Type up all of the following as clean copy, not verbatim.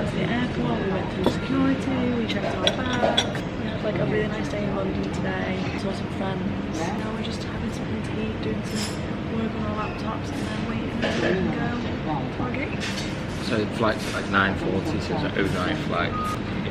got to the airport, we went through security, we checked our bags. We had like a really nice day in London today. Saw some friends. Now we're just having something to eat, doing some work on our laptops, and then waiting until we can go to our gate. So the flight's at like 9:40, so it's an overnight flight.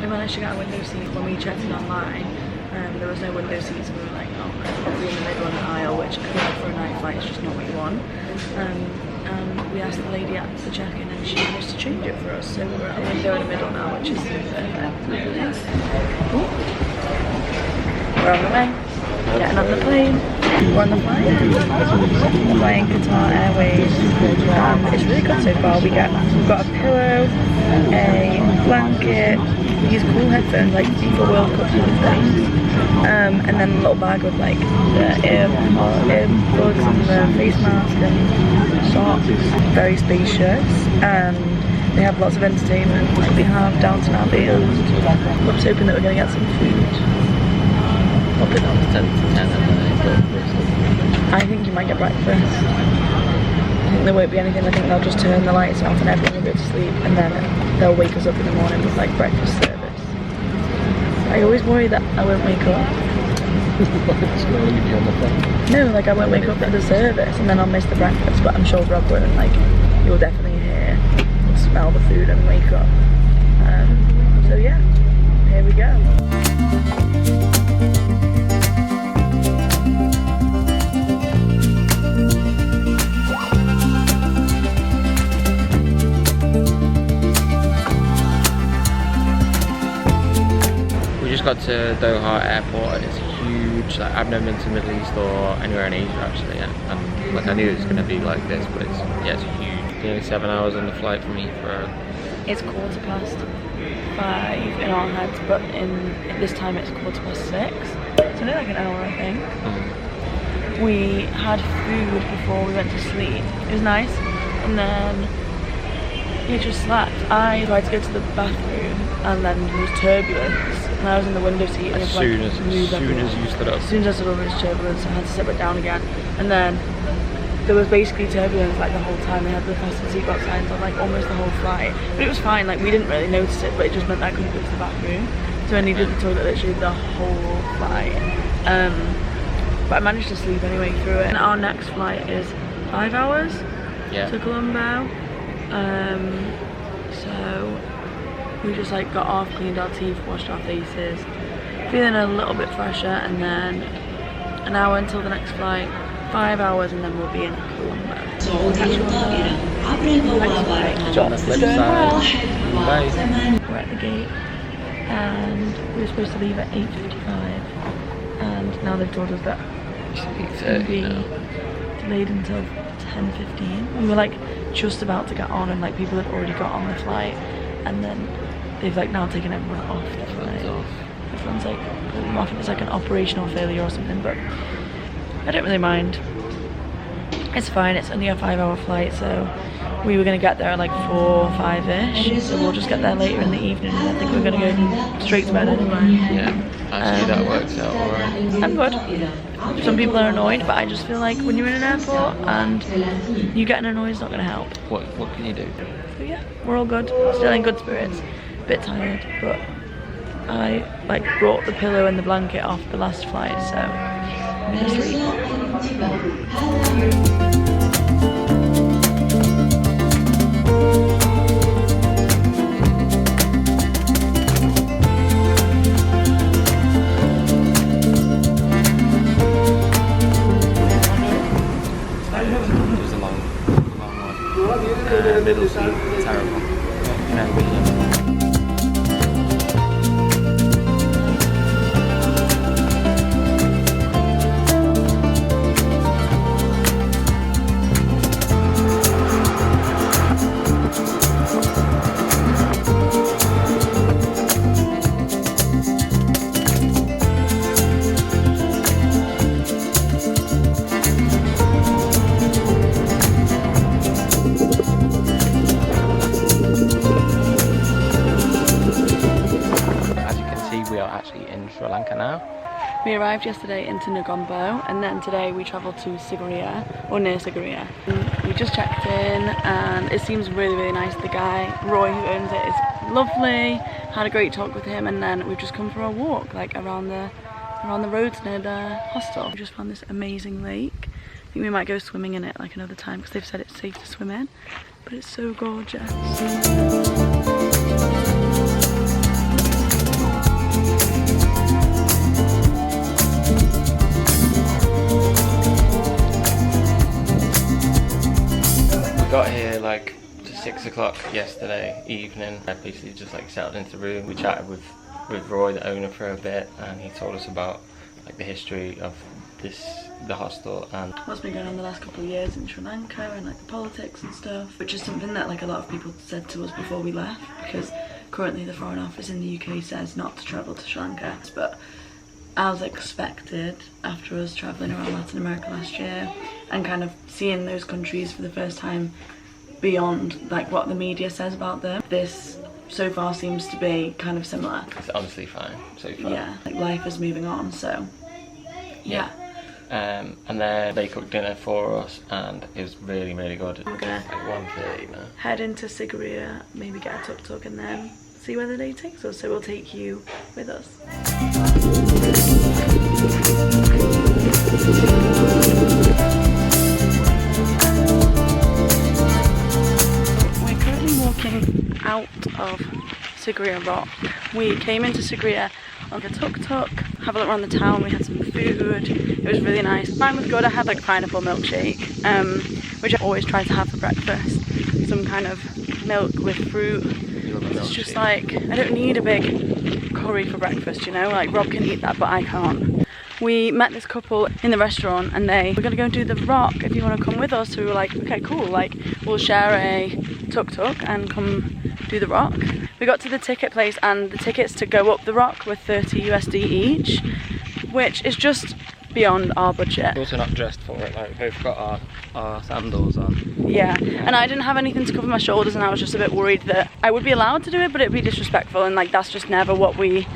We managed to get a window seat when we checked in online. There was no window seats, and we were like, oh, probably in the middle of the aisle, which I feel like for a night flight is just not what you want. And we asked the lady at the check-in, and she managed to change it for us. So we're at a window in the middle now, which is perfect. We're on the way, getting on the plane. We're on the flight. We're flying Qatar Airways. It's really good so far. We've got a pillow, a blanket, these cool headphones like FIFA World Cup sort of things, and then a little bag with like the earbuds and the face mask and socks. Very spacious, and they have lots of entertainment. Like we have Downton Abbey, and we're just hoping that we're going to get some food. Probably not 10 to 10 I think you might get breakfast. I think there won't be anything. I think they'll just turn the lights off and everyone will go to sleep, and then they'll wake us up in the morning with like breakfast service. I always worry that I won't wake up. No, like I won't wake up for the service and then I'll miss the breakfast, but I'm sure Rob won't. Like, you'll definitely hear or smell the food and wake up. So yeah, here we go. Got to Doha airport and it's huge. Like, I've never been to the Middle East or anywhere in Asia actually, and like I knew it was going to be like this, but it's huge. Nearly 7 hours on the flight for me for. It's 5:15 in our heads, but in this time it's 6:15. So only like an hour, I think. We had food before we went to sleep. It was nice, and then we just slept. I tried to go to the bathroom, and then there was turbulence. And I was in the window seat, and as soon as you stood up. As soon as I stood up, there was turbulence, I had to sit back down again. And then there was basically turbulence like the whole time. They had the fasten seatbelt signs on like almost the whole flight. But it was fine, like we didn't really notice it, but it just meant that I couldn't go to the bathroom. So I needed the toilet literally the whole flight. But I managed to sleep anyway through it. And our next flight is 5 hours to Colombo. So we just like got off, cleaned our teeth, washed our faces, feeling a little bit fresher, and then an hour until the next flight, 5 hours, and then we'll be in Colombo. So we'll catch you on the next flight. On the flip side. Bye. We're at the gate, and we were supposed to leave at 8:55, and now they've told us that it's going to be delayed until 10:15. We were like just about to get on, and like people had already got on the flight, and then they've like now taken everyone off the flight. Everyone's like pulling them off, and it's like an operational failure or something, but I don't really mind. It's fine, it's only a 5-hour flight, so we were going to get there at like 4 or 5-ish, so we'll just get there later in the evening, and I think we're going to go straight to bed anyway. Yeah, actually that works out alright. I'm good. Some people are annoyed, but I just feel like when you're in an airport and you getting annoyed is not going to help. What can you do? So yeah, we're all good, still in good spirits. Bit tired, but I like brought the pillow and the blanket off the last flight, so I'm gonna sleep. It was a long one. Middle seat, terrible. We arrived yesterday into Colombo, and then today we travelled to Sigiriya, or near Sigiriya. We just checked in and it seems really, really nice. The guy, Roy, who owns it, is lovely. Had a great talk with him, and then we've just come for a walk like around the roads near the hostel. We just found this amazing lake. I think we might go swimming in it like another time because they've said it's safe to swim in, but it's so gorgeous. Got here like 6 o'clock yesterday evening. I basically just like settled into the room. We chatted with Roy, the owner, for a bit, and he told us about like the history of the hostel and what's been going on the last couple of years in Sri Lanka and like the politics and stuff, which is something that like a lot of people said to us before we left, because currently the Foreign Office in the UK says not to travel to Sri Lanka, but as expected after us travelling around Latin America last year and kind of seeing those countries for the first time beyond like what the media says about them, this so far seems to be kind of similar. It's honestly fine so far. Yeah, like life is moving on, so yeah. And then they cooked dinner for us and it was really, really good. We're gonna like 1:30 now. Head into Sigiriya, maybe get a tuk-tuk and then see where the day takes us, so we'll take you with us. We're currently walking out of Sigiriya Rock. We came into Sigiriya on the tuk-tuk, have a look around the town, we had some food, it was really nice. Mine was good. I had like a pineapple milkshake, which I always try to have for breakfast. Some kind of milk with fruit. It's just like, I don't need a big curry for breakfast, you know, like Rob can eat that but I can't. We met this couple in the restaurant and we're gonna go and do the rock if you want to come with us. So we were like, okay, cool, like we'll share a tuk-tuk and come do the rock. We got to the ticket place and the tickets to go up the rock were 30 USD each, which is just beyond our budget. We're also not dressed for it, like we've got our sandals on. Yeah, and I didn't have anything to cover my shoulders and I was just a bit worried that I would be allowed to do it but it'd be disrespectful, and like that's just never what we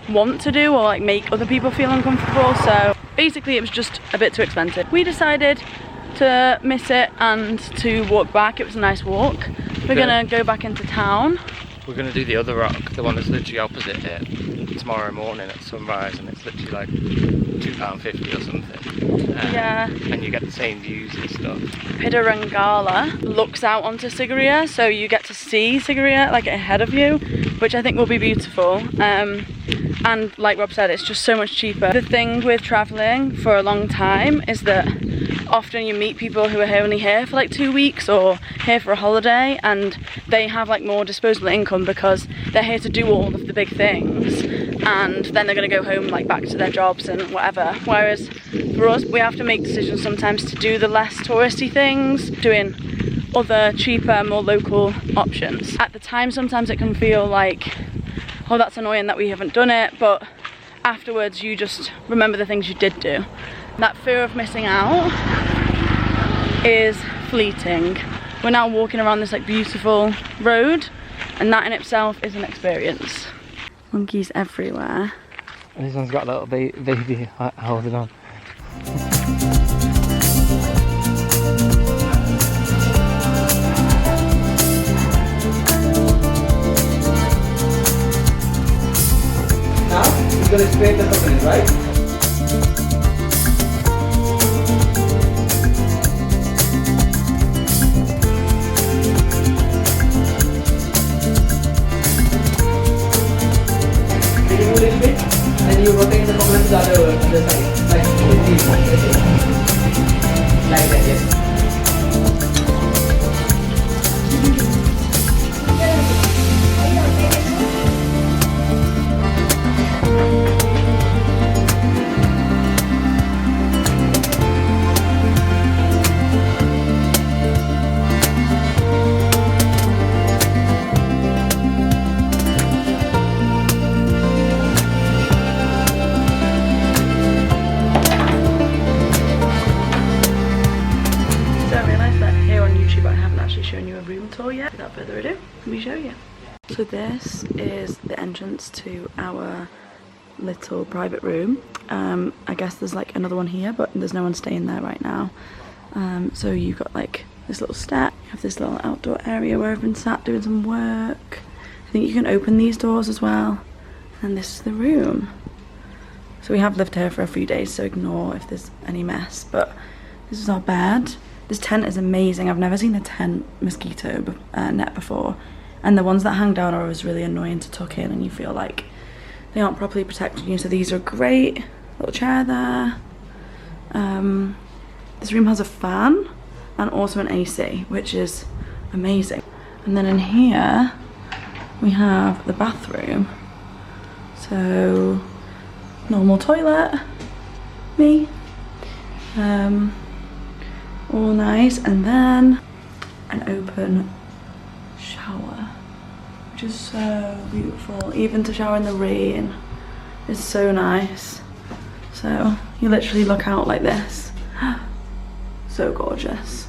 want to do, or like make other people feel uncomfortable. So basically it was just a bit too expensive. We decided to miss it and to walk back. It was a nice walk. We're gonna go back into town. We're gonna do the other rock, the one that's literally opposite it, tomorrow morning at sunrise, and it's literally like £2.50 or something. Yeah. And you get the same views and stuff. Pidurangala looks out onto Sigiriya, so you get to see Sigiriya like ahead of you, which I think will be beautiful. And like Rob said, it's just so much cheaper. The thing with travelling for a long time is that often you meet people who are only here for like 2 weeks or here for a holiday, and they have like more disposable income because they're here to do all of the big things, and then they're going to go home like back to their jobs and whatever. Whereas for us, we have to make decisions sometimes to do the less touristy things, doing other cheaper, more local options. At the time sometimes it can feel like, oh that's annoying that we haven't done it, but afterwards you just remember the things you did do. That fear of missing out is fleeting. We're now walking around this like beautiful road, and that in itself is an experience. Monkeys everywhere. And this one's got a little baby holding on. Now, you're going to scrape the coconut, right? And you rotate the coconut to the other side, like that, yes. Without further ado, let me show you. So this is the entrance to our little private room. I guess there's like another one here, but there's no one staying there right now. So you've got like this little step, you have this little outdoor area where I've been sat doing some work. I think you can open these doors as well. And this is the room. So we have lived here for a few days, so ignore if there's any mess, but this is our bed. This tent is amazing. I've never seen a tent mosquito net before. And the ones that hang down are always really annoying to tuck in and you feel like they aren't properly protecting you. So these are great. Little chair there. This room has a fan and also an AC, which is amazing. And then in here, we have the bathroom. So, normal toilet, me. All nice, and then an open shower, which is so beautiful. Even to shower in the rain is so nice. So you literally look out like this. So gorgeous.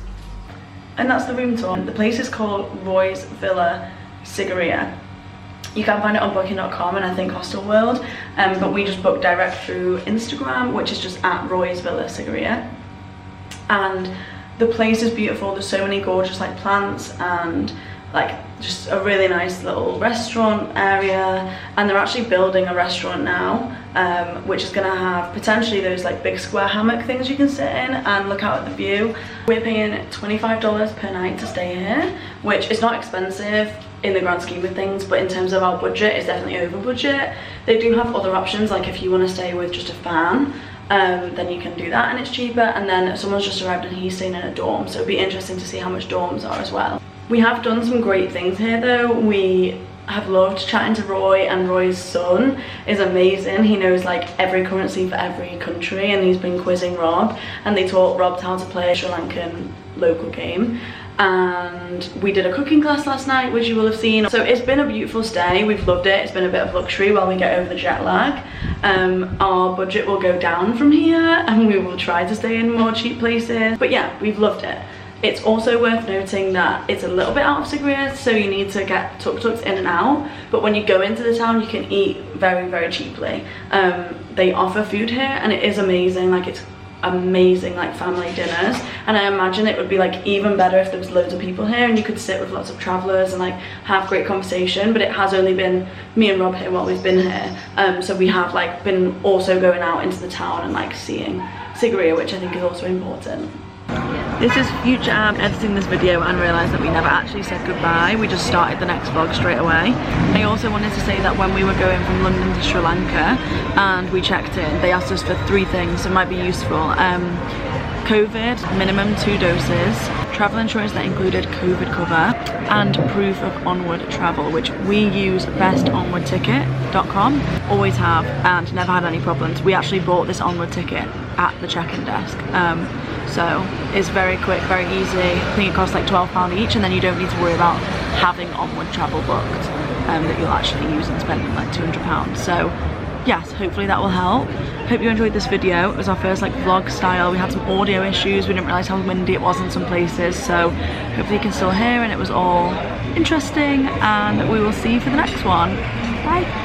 And that's the room tour. The place is called Roy's Villa Sigiriya. You can find it on booking.com and I think Hostel World, but we just booked direct through Instagram, which is just at Roy's Villa Sigiriya. And the place is beautiful. There's so many gorgeous like plants and like just a really nice little restaurant area, and they're actually building a restaurant now, which is gonna have potentially those like big square hammock things you can sit in and look out at the view. We're paying $25 per night to stay here, which is not expensive in the grand scheme of things, but in terms of our budget, it's definitely over budget. They do have other options, like if you want to stay with just a fan, then you can do that and it's cheaper. And then someone's just arrived and he's staying in a dorm, so it'd be interesting to see how much dorms are as well. We have done some great things here though. We have loved chatting to Roy, and Roy's son is amazing. He knows like every currency for every country, and he's been quizzing Rob, and they taught Rob how to play a Sri Lankan local game. And we did a cooking class last night, which you will have seen. So it's been a beautiful stay. We've loved it. It's been a bit of luxury while we get over the jet lag. Our budget will go down from here and we will try to stay in more cheap places. But yeah, we've loved it. It's also worth noting that it's a little bit out of Sigiriya, so you need to get tuk-tuks in and out. But when you go into the town, you can eat very, very cheaply. They offer food here and it is amazing. Like it's amazing like family dinners, and I imagine it would be like even better if there was loads of people here and you could sit with lots of travellers and like have great conversation. But it has only been me and Rob here while we've been here, so we have like been also going out into the town and like seeing Sigiriya, which I think is also important. This is future Am editing this video and realised that we never actually said goodbye. We just started the next vlog straight away. I also wanted to say that when we were going from London to Sri Lanka and we checked in, they asked us for 3 things, so it might be useful. COVID, minimum 2 doses, travel insurance that included COVID cover, and proof of onward travel, which we use bestonwardticket.com, always have, and never had any problems. We actually bought this onward ticket at the check-in desk. So it's very quick, very easy. I think it costs like £12 each, and then you don't need to worry about having onward travel booked that you'll actually use and spending like £200. So yes, hopefully that will help. Hope you enjoyed this video. It was our first like vlog style. We had some audio issues. We didn't realise how windy it was in some places, so hopefully you can still hear, and it was all interesting, and we will see you for the next one. Bye.